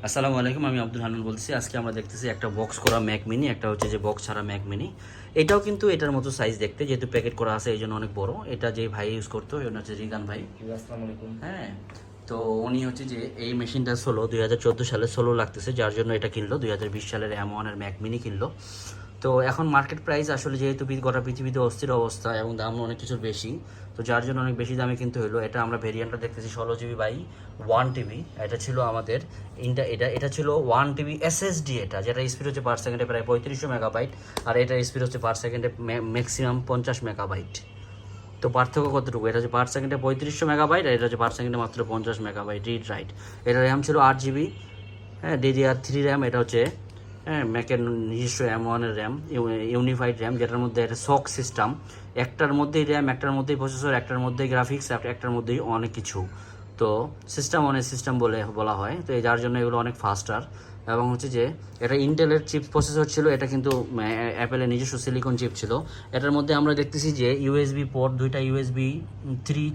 আসসালামু আলাইকুম, আমি আব্দুল হান্নান বলছি। আজকে আমরা দেখতেছি একটা বক্স করা ম্যাক মিনি, একটা হচ্ছে যে বক্স ছাড়া ম্যাক মিনি। এটাও কিন্তু এটার মতো সাইজ দেখতে, যেহেতু প্যাকেট করা আছে এই জন্য অনেক বড়। এটা যে ভাই ইউজ করতো ওটা হচ্ছে রিগান ভাই। আসসালামু আলাইকুম। হ্যাঁ, তো উনি হচ্ছে যে এই মেশিনটা 2014 সালে 16 লাগতেছে, যার জন্য এটা কিনলো। 2020 সালের M1 এর ম্যাক মিনি কিনলো। তো এখন মার্কেট প্রাইস আসলে যেহেতু গোটা পৃথিবীতে অস্থির অবস্থা এবং দাম অনেক কিছুর বেশি, তো যার জন্য অনেক বেশি দামে কিনতে হলো। এটা আমরা ভেরিয়েন্টটা দেখতেছি 16 GB/1 TB। এটা ছিল আমাদের এটা ছিল 1 TB SSD, এটা যেটা স্পিড হচ্ছে পার সেকেন্ডে প্রায় 3500 MB, আর এটা স্পিড হচ্ছে পার সেকেন্ডে ম্যাক্সিমাম 50 MB। তো পার্থক্য কতটুকু? এটা হচ্ছে পার সেকেন্ডে 3500 MB, আর এটা হচ্ছে পার সেকেন্ডে মাত্র 50 MB রিড রাইট। এটা র্যাম ছিল 8 GB, হ্যাঁ, DDR3 র্যাম। এটা হচ্ছে ম্যাকের নিজস্ব M1 এর র্যাম, ইউনিফাইড র্যাম, যেটার মধ্যে একটা শক সিস্টেম। একটার মধ্যেই র্যাম, একটার মধ্যেই প্রসেসর, একটার মধ্যেই গ্রাফিক্স, একটার মধ্যেই অনেক কিছু। তো সিস্টেম বলা হয়। তো যার জন্য এগুলো অনেক ফাস্টার। এবং হচ্ছে যে এটা ইন্টেলের চিপ প্রসেসর ছিল, এটা কিন্তু অ্যাপেলের নিজস্ব সিলিকন চিপ ছিল। এটার মধ্যে আমরা দেখতেছি যে ইউএসবি পোর্ট,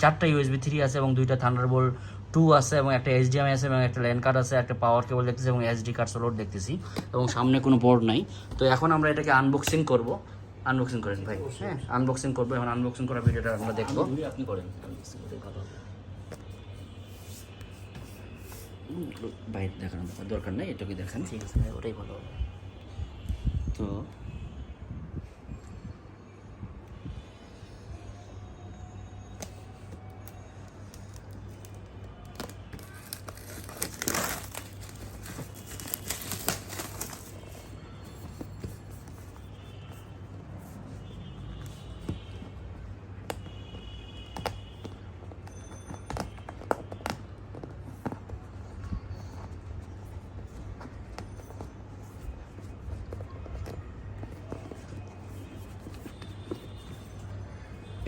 চারটা ইউএসবি 3 আছে, এবং দুইটা থান্ডারবোল্ট 2 আছে, এবং একটা HDMI আছে, এবং একটা ল্যান কার্ড আছে, একটা পাওয়ার কেবল দেখতেছি, এবং SD কার্ড স্লট দেখতেছি, এবং সামনে কোনো পোর্ট নাই। তো এখন আমরা এটাকে আনবক্সিং করব। আনবক্সিং করেন ভাই। হ্যাঁ, আনবক্সিং করবো। এখন আনবক্সিং করার ভিডিওটা আমরা দেখবো। আপনি করেন। বাইরে দেখানোর দরকার নেই, এটাকে দেখেন। ঠিক আছে ভাই, ওটাই ভালো হবে। তো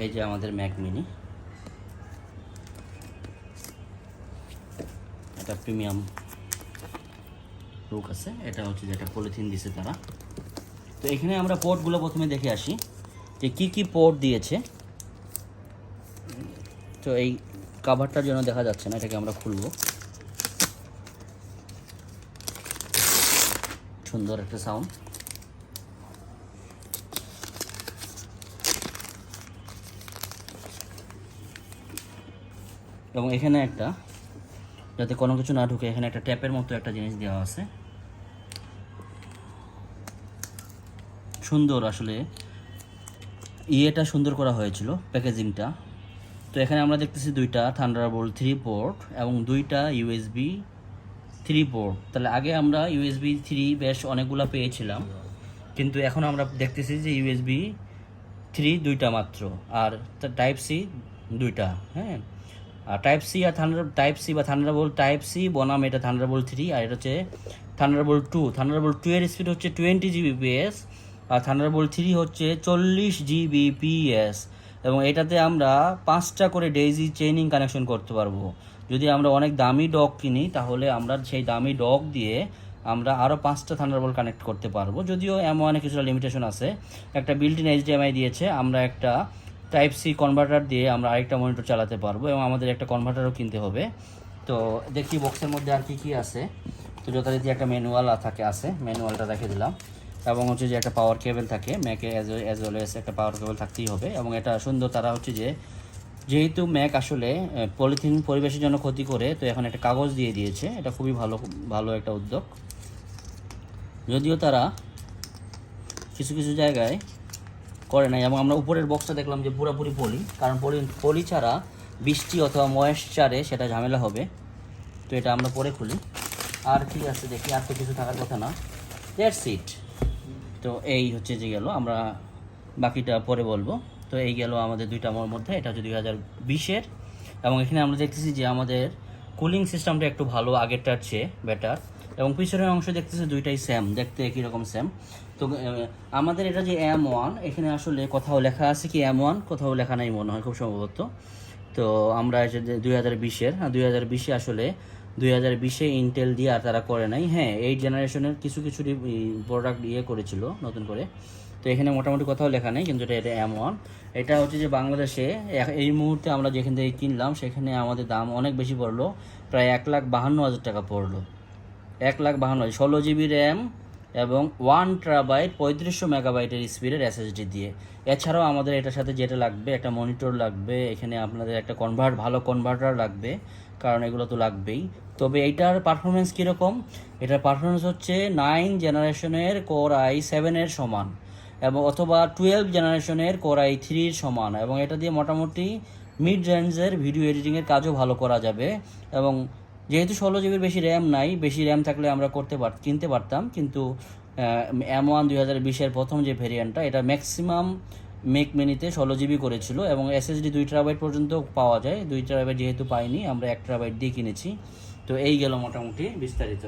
এই যে আমাদের ম্যাক মিনি, এটা প্রিমিয়াম লুক আছে। এটা হচ্ছে যেটা পলিথিন দিছে তারা। তো এখানে আমরা পোর্টগুলো প্রথমে দেখে আসি যে কি কি পোর্ট দিয়েছে। তো এই কাভারটার জন্য দেখা যাচ্ছে না, এটাকে আমরা খুলবো। সুন্দর একটা সাউন্ড। এবং এখানে একটা, যাতে কোনো কিছু না ঢুকে, এখানে একটা ট্যাপের মতো একটা জিনিস দেওয়া আছে। সুন্দর, আসলে ইয়েটা সুন্দর করা হয়েছিল, প্যাকেজিংটা। তো এখানে আমরা দেখতেছি দুইটা থান্ডারবোল্ট 3 পোর্ট এবং দুইটা USB 3 পোর্ট। তাহলে আগে আমরা USB 3 বেশ অনেকগুলো পেয়েছিলাম, কিন্তু এখন আমরা দেখতেছি যে USB 3 দুইটা মাত্র, আর টাইপ সি দুইটা। হ্যাঁ, আর টাইপ সি বা থান্ডারবোল্ট টাইপ সি বনাম এটা থান্ডারবোল্ট 3, আর এটা হচ্ছে থান্ডারবোল্ট 2 এর স্পিড হচ্ছে 20 Gbps, আর থান্ডারবোল্ট 3 হচ্ছে 40 Gbps। এবং এটাতে আমরা 5টা করে ডেইজি চেইনিং কানেকশন করতে পারবো। যদি আমরা অনেক দামি ডক কিনি, তাহলে আমরা সেই দামি ডক দিয়ে আমরা আরও 5টা থান্ডারবোল্ট কানেক্ট করতে পারবো। যদিও M1 কিছুটা লিমিটেশন আছে। একটা বিল্ট ইন HDMI দিয়েছে, আমরা একটা টাইপ সি কনভার্টার দিয়ে আমরা আরেকটা মনিটর চালাতে পারবো, এবং আমাদের একটা কনভার্টারও কিনতে হবে। তো দেখি বক্সের মধ্যে আর কি কি আছে। তো যথারীতি একটা ম্যানুয়াল আছে, ম্যানুয়ালটা রেখে দিলাম। এবং হচ্ছে যে একটা পাওয়ার কেবল থাকে, ম্যাকে অ্যাজ ওয়েল এস একটা পাওয়ার কেবল থাকতেই হবে। এবং এটা সুন্দর, তারা হচ্ছে যে যেহেতু ম্যাক আসলে পলিথিন পরিবেশের জন্য ক্ষতি করে, তো এখন একটা কাগজ দিয়ে দিয়েছে। এটা খুবই ভালো একটা উদ্যোগ। যদিও তারা কিছু কিছু জায়গায় করে নাই। এবং আমরা উপরের বক্সটা দেখলাম যে পুরোপুরি পলি, কারণ পলি ছাড়া বৃষ্টি অথবা ময়েশ্চারে সেটা ঝামেলা হবে। তো এটা আমরা পরে খুলি। আর কি আছে দেখি, আর তো কিছু থাকার কথা না। That's it. তো এই হচ্ছে যে গেল, আমরা বাকিটা পরে বলবো। তো এই গেল আমাদের দুইটা মধ্যে। এটা হচ্ছে 2020-এর। এবং এখানে আমরা দেখতেছি যে আমাদের কুলিং সিস্টেমটা একটু ভালো, আগেরটার চেয়ে বেটার। এবং পিছনের অংশ দেখতেছি দুইটাই সেম, দেখতে একই রকম সেম। তো আমাদের এটা যে M1, এখানে আসলে কোথাও লেখা আছে কি M1, কোথাও লেখা নাই মনে হয় খুব সম্ভবত। তো আমরা যে 2020-এর, 2020-এ আসলে 2020-এ ইন্টেল দিয়ে আর তারা করে নাই। হ্যাঁ, এই জেনারেশনের কিছু প্রোডাক্ট করেছিল নতুন করে। তো এখানে মোটামুটি কোথাও লেখা নেই, কিন্তু এটা M1। এটা হচ্ছে যে বাংলাদেশে এই মুহূর্তে আমরা যেখান থেকে কিনলাম, সেখানে আমাদের দাম অনেক বেশি পড়লো, প্রায় 1,52,000 টাকা পড়লো। 1,52,000 16 GB র্যাম এবং 1 TB 3500 মেগাবাইটের স্পিডের SSD দিয়ে। এছাড়াও আমাদের এটার সাথে যেটা লাগবে, একটা মনিটর লাগবে, এখানে আপনাদের একটা ভালো কনভার্টার লাগবে, কারণ এগুলো তো লাগবেই। তবে এইটার পারফরমেন্স কীরকম? এটার পারফরমেন্স হচ্ছে 9 জেনারেশনের কোর i7 এর সমান, এবং অথবা 12 জেনারেশনের কোর i3 এর সমান, এবং এটা দিয়ে মোটামুটি মিড রেঞ্জের ভিডিও এডিটিংয়ের কাজও ভালো করা যাবে। এবং যেহেতু 16 GB বেশি র্যাম নাই, বেশি র্যাম থাকলে আমরা কিনতে পারতাম, কিন্তু M1 2020-এর প্রথম যে ভেরিয়েন্টটা, এটা ম্যাক্সিমাম মেক মিনিতে 16 GB করেছিল, এবং SSD 2 TB পর্যন্ত পাওয়া যায়। 2 TB যেহেতু পাইনি, আমরা 1 TB দিয়ে কিনেছি। তো এই গেল মোটামুটি বিস্তারিত।